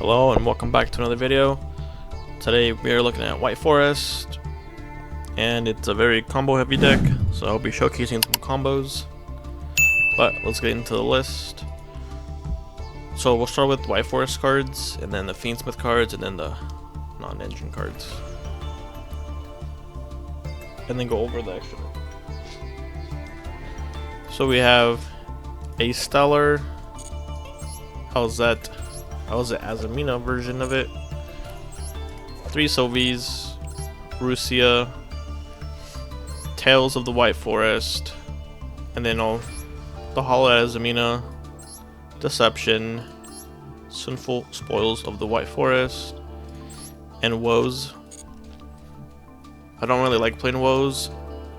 Hello and welcome back to another video. Today we are looking at White Forest, and it's a very combo heavy deck, so I'll be showcasing some combos. But let's get into the list. So we'll start with White Forest cards, and then the Fiendsmith cards, and then the non-engine cards. And then go over the extra deck. So we have a Stellar. How's that? That was the Azamina version of it. 3 Sylvies, Rusia, Tales of the White Forest, and then all the Hollow Azamina, Deception, Sinful Spoils of the White Forest, and Woes. I don't really like playing Woes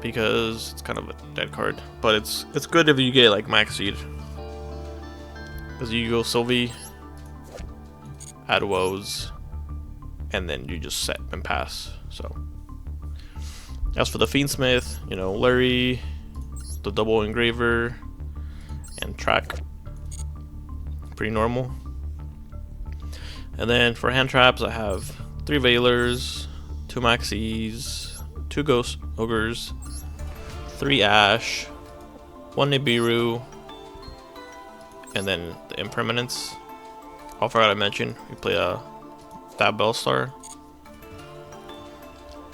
because it's kind of a dead card, but it's good if you get like Max Seed, because you go Sylvie, add Woes, and then you just set and pass. So as for the Fiendsmith, you know, Larry, the double engraver, and track, pretty normal. And then for hand traps, I have 3 Veilers, 2 Maxies, 2 Ghost Ogres, 3 Ash, 1 Nibiru, and then the Impermanence. I forgot to mention, we play that Bellstar.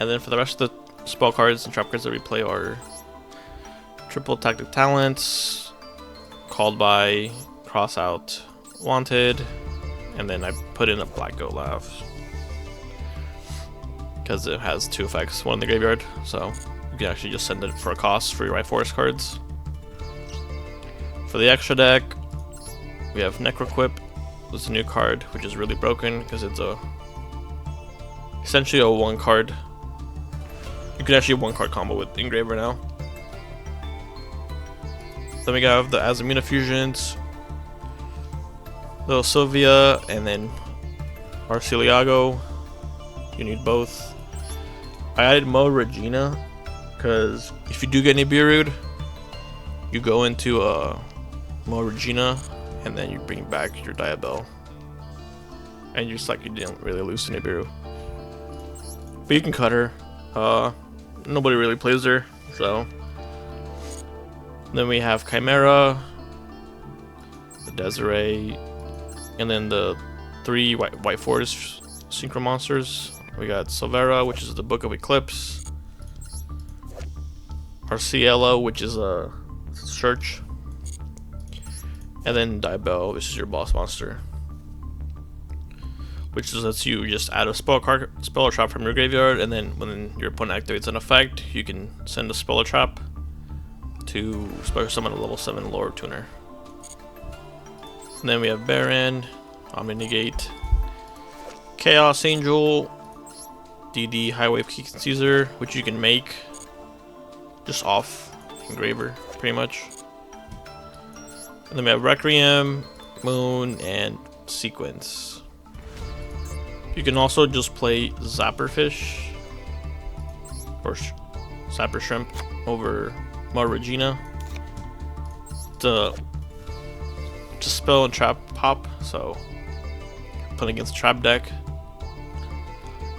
And then for the rest of the spell cards and trap cards that we play are Triple Tactic Talents, Called By, Cross Out, Wanted, and then I put in a Black Goat Laugh because it has 2 effects, one in the graveyard, so you can actually just send it for a cost for your White Forest cards. For the extra deck, we have Necroquip. It's a new card, which is really broken because it's essentially a 1 card. You can actually 1 card combo with Engraver now. Then we have the Azamina fusions, Little Sylvia, and then Arceliago. You need both. I added Mo Regina because if you do get Nibiru'd, you go into Mo Regina, and then you bring back your Diabell, and just like you didn't really lose to Nibiru. But you can cut her. Nobody really plays her, so. Then we have Chimera, the Desiree, and then the 3 White Forest Synchro Monsters. We got Silvera, which is the Book of Eclipse, Arciela, which is a Search, and then Diabell, which is your boss monster, which lets you just add a spell or trap from your graveyard, and then when your opponent activates an effect, you can send a spell or trap to special summon a level 7 Lore Tuner. And then we have Baron, Omni-Negate, Chaos Angel, DD High Wave Kick Caesar, which you can make just off Engraver, pretty much. And then we have Requiem, Moon, and Sequence. You can also just play Zapperfish or Zapper Shrimp over Mo Regina to spell and trap pop, so playing against a trap deck.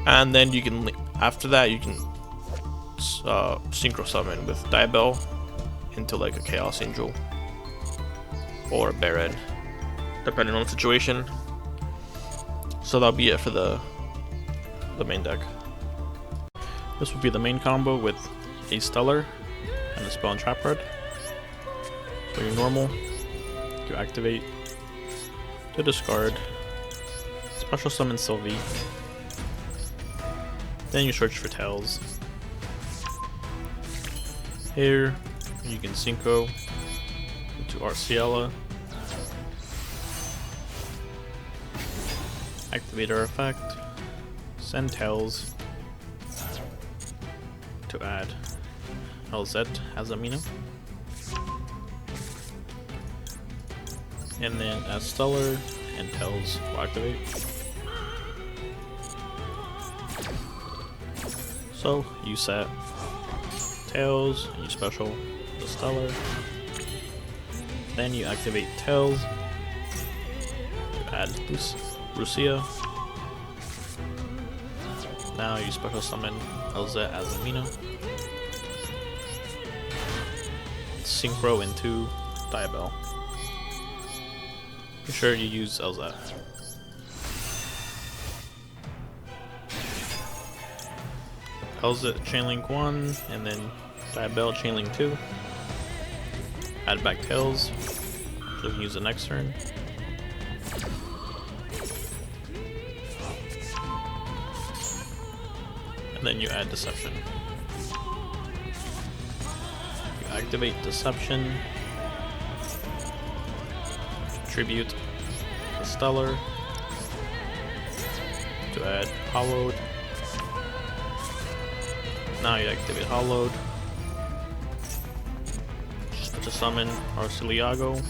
And then you can, after that, you can synchro summon with Diabell into like a Chaos Angel or Baron, depending on the situation. So that'll be it for the main deck. This would be the main combo with a Stellar and a spell and trap card. So your normal, you activate, to discard, special summon Sylvie, then you search for Tails. Here you can synchro into Arciela, activate our effect, send Tails to add LZ Azamina, and then add Stellar and Tails will activate. So you set Tails, and you special the Stellar, then you activate Tails, add Lucia. Now you special summon Elza Azamina. Synchro into Diabell. Make sure you use Elza. Elza Chainlink 1, and then Diabell Chainlink 2. Add back Tails, so you can use it next turn. And then you add Deception. You activate Deception. Tribute the Stellar. To add Hollowed. Now you activate Hollowed. To summon Arceliago.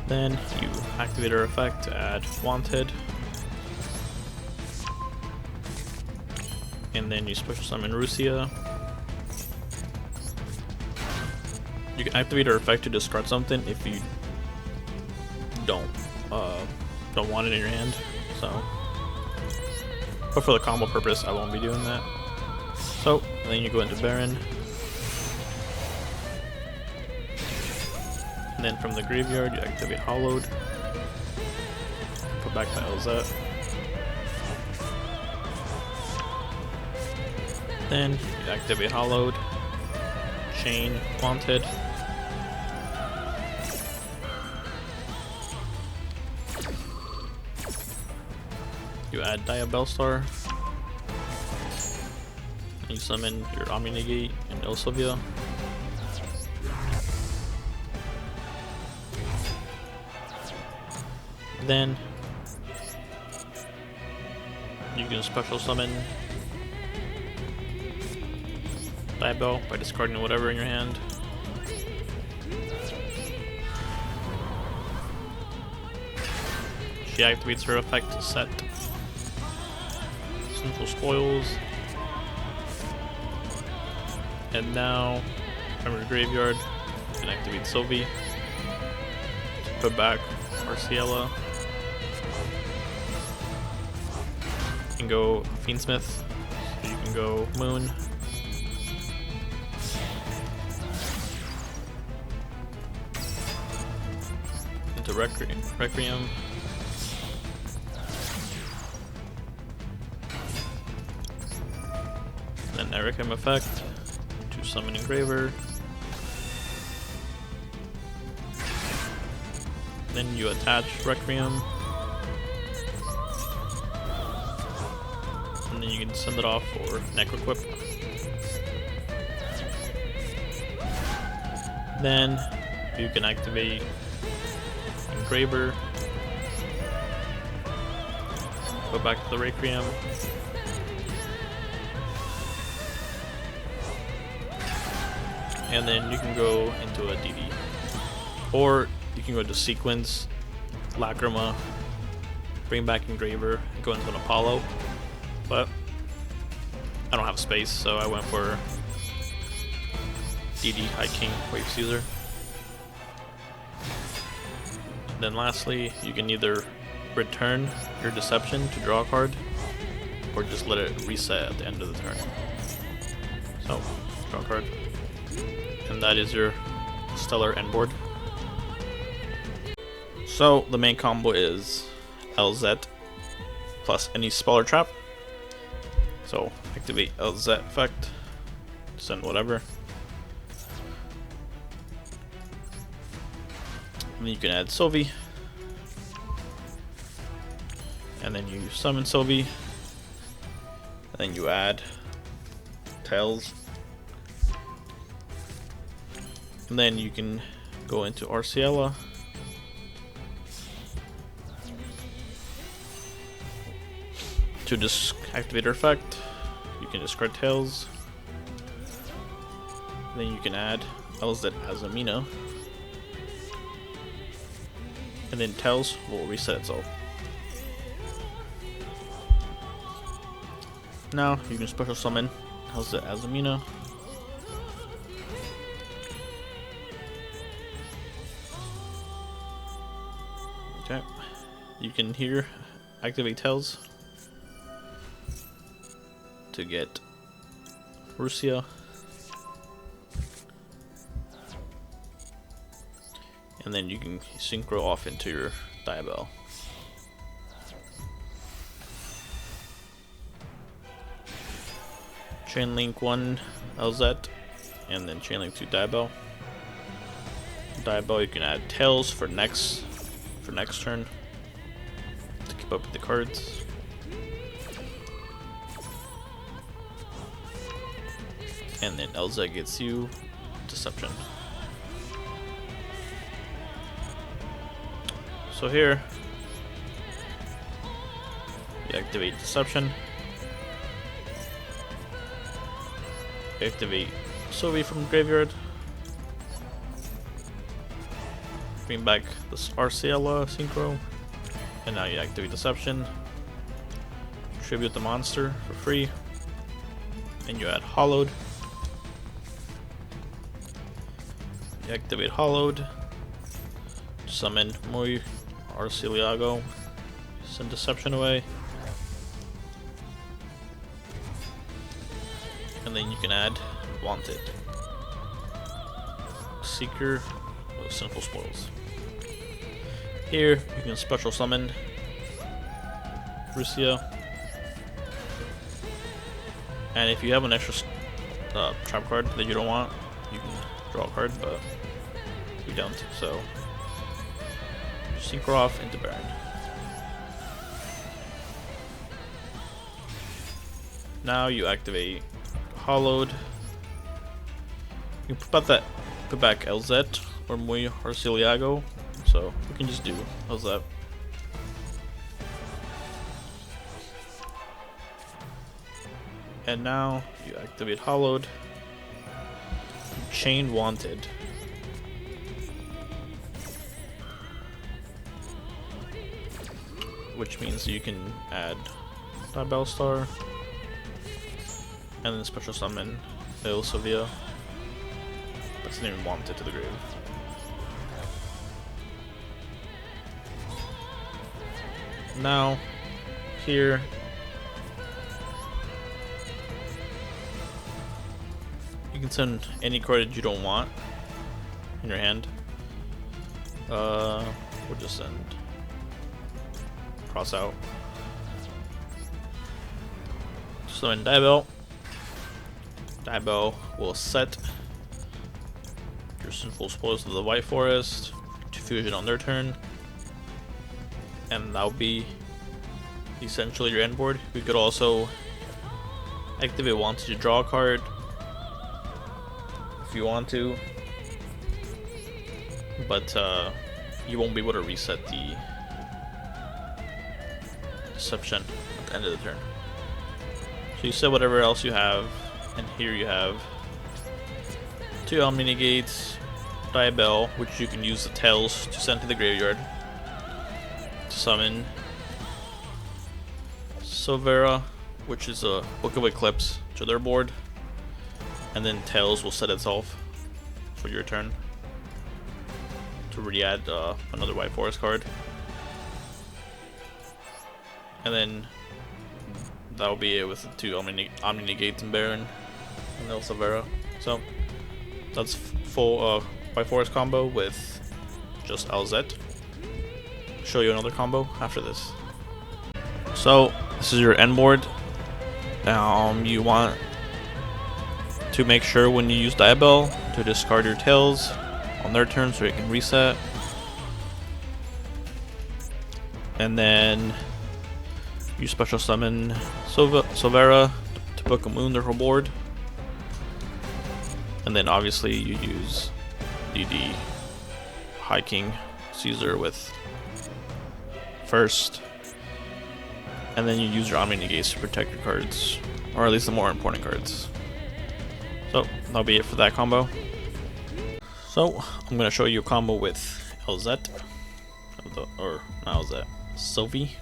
Then you activate her effect to add Wanted. And then you special summon Rusia. You can activate her effect to discard something if you don't want it in your hand. So, but for the combo purpose, I won't be doing that. So then you go into Baron. And then from the graveyard, you activate Hollowed. Put back the Elza. Then you activate Hollowed. Chain Wanted. You add Diabellstar. You summon your Omnigate and Elsylvia. Then you can special summon Diabell by discarding whatever in your hand. She activates her effect to set Sinful Spoils. And now from your graveyard, you can activate Sylvie. Put back Arciela. You can go Fiendsmith. So you can go Moon. Into Requiem. Then a Requiem effect to summon Engraver. Then you attach Requiem. And then you can send it off for Necroquip. Then you can activate Engraver. Go back to the Requiem. And then you can go into a DD. Or you can go to Sequence, Lacrima, bring back Engraver, and go into an Apollo. But I don't have space, so I went for DD, High King, Wave Caesar. And then lastly, you can either return your Deception to draw a card, or just let it reset at the end of the turn. So, draw a card. And that is your Stellar end board. So the main combo is LZ plus any spell or trap. So activate LZ effect, send whatever. And then you can add Sylvie. And then you summon Sylvie. And then you add Tails. And then you can go into Arciela. To just activate her effect, you can discard Tails. Then you can add Elza Azamina. And then Tails will reset itself. Now you can special summon Elza Azamina. Okay. You can here activate Tails to get Russia. And then you can synchro off into your Diabell. Chain link 1 LZ, and then chain link 2 Diabell. Diabell, you can add Tails for next turn to keep up with the cards. And then LZ gets you Deception. So here, you activate Deception, you activate Sylvie from the graveyard, bring back this Arceala Synchro, and now you activate Deception, tribute the monster for free, and you add Hollowed. You activate Hollowed, summon Moy Arceliago, send Deception away, and then you can add Wanted, Seeker with Sinful Spoils. Here you can special summon Russia, and if you have an extra trap card that you don't want, you can draw a card, but we don't, so synchro off into Baron. Now you activate Hollowed. You can put back LZ or Muy Arceliago, so we can just do LZ. And now you activate Hollowed, chain Wanted. Which means you can add Diabell Star and then special summon Il Sylvia, but it's not even Wanted to the grave. Now, here, you can send any card that you don't want in your hand. We'll just send Cross out. Summon Diabell. Diabell will set your Sinful Spoils to the White Forest to fusion on their turn, and that'll be essentially your end board. We could also activate Wanted to draw a card if you want to, but you won't be able to reset the Deception at the end of the turn. So you set whatever else you have, and here you have 2 Omni Gates, Diabell, which you can use the Tails to send to the graveyard to summon Silvera, which is a Book of Eclipse to their board, and then Tails will set itself for your turn to re-add another White Forest card. And then that'll be it with the 2 Omni Negates and Baron and El Silvera. So that's full White Forest combo with just LZ. Show you another combo after this. So this is your end board. You want to make sure when you use Diabell to discard your Tails on their turn so it can reset. And then you special summon Silvera to book a moon their whole board. And then obviously you use DD High King Caesar with first. And then you use your Omni Negates to protect your cards, or at least the more important cards. So that'll be it for that combo. So I'm gonna show you a combo with LZ, or not LZ, Sylvie.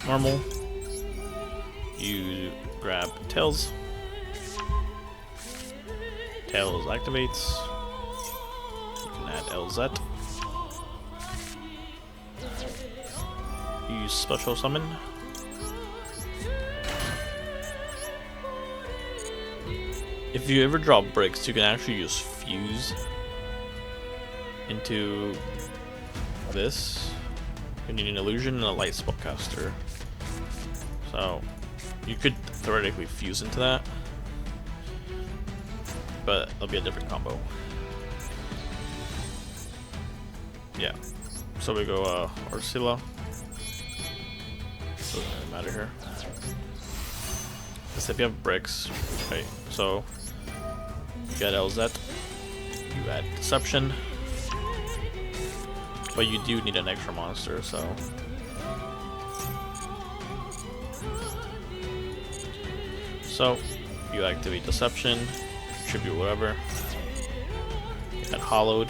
Normal. You grab Tails. Tails activates. You can add LZ. use special summon. If you ever drop bricks, you can actually use fuse into this. You need an illusion and a light spellcaster. So you could theoretically fuse into that, but it'll be a different combo. Yeah. So we go Ursula. Doesn't really matter here. Because if you have bricks, right? So you add LZ, you add Deception, but you do need an extra monster, so you activate Deception, Tribute whatever, you add Hollowed,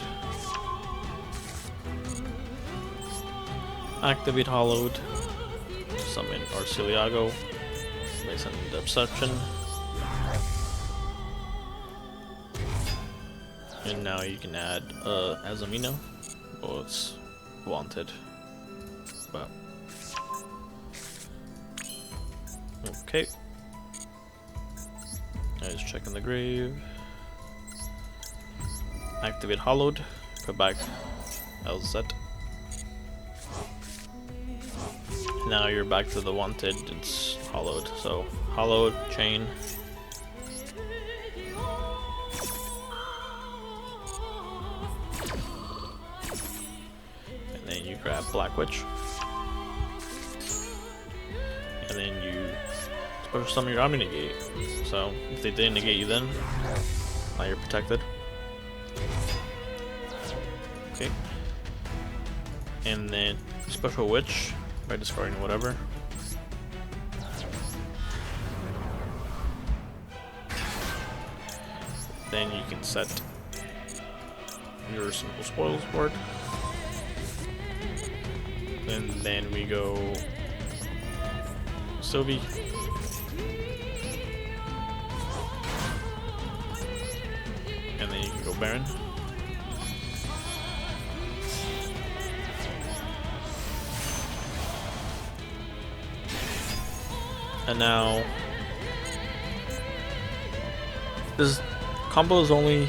activate Hollowed, summon Arceliago, place in Deception, and now you can add Azamina. Well, it's wanted, but okay. I just check in the grave, activate Hollowed, put back LZ. Now you're back to the wanted, it's Hollowed. So Hollowed, chain. And then you grab Black Witch. And then you special summon your Omni Negate. So if they didn't negate you then, now you're protected. Okay. And then special Witch by discarding whatever. Then you can set your simple spoils board. And then we go Sylvie. And then you can go Baron. And now this combo is only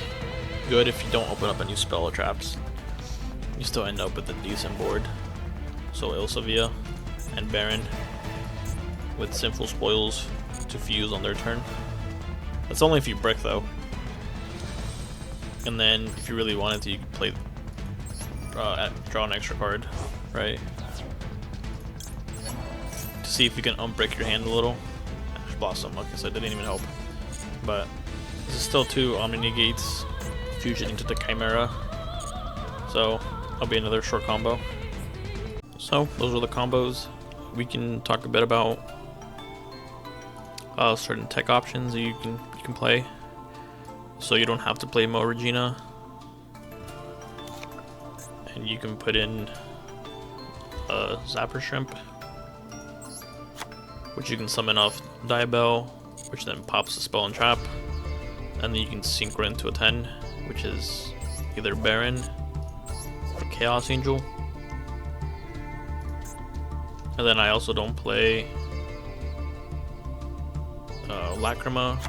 good if you don't open up any spell or traps. You still end up with a decent board. So Ilsavia and Baron with Sinful Spoils to fuse on their turn. That's only if you brick though. And then if you really wanted to, you could play draw an extra card, right? To see if you can unbreak your hand a little. Ash Blossom, okay, so it didn't even help. But this is still 2 Omni Negates, fusion into the Chimera. So that'll be another short combo. So those are the combos. We can talk a bit about certain tech options that you can play. So you don't have to play Mo Regina. And you can put in Zapper Shrimp, which you can summon off Diabell, which then pops a spell and trap. And then you can synchro into a 10, which is either Baron or Chaos Angel. And then I also don't play Lacrima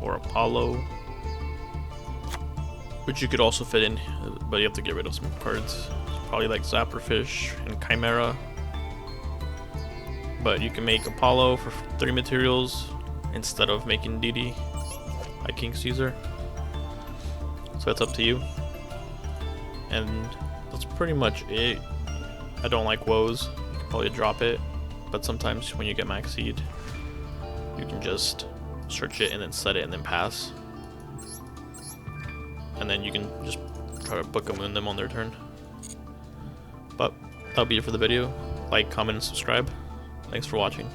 or Apollo, which you could also fit in, but you have to get rid of some cards. Probably like Zapperfish and Chimera. But you can make Apollo for 3 materials instead of making DD like King Caesar. So it's up to you. And that's pretty much it. I don't like woes. You can probably drop it, but sometimes when you get max seed, you can just search it and then set it and then pass. And then you can just try to book them on their turn. But that'll be it for the video. Like, comment, and subscribe. Thanks for watching.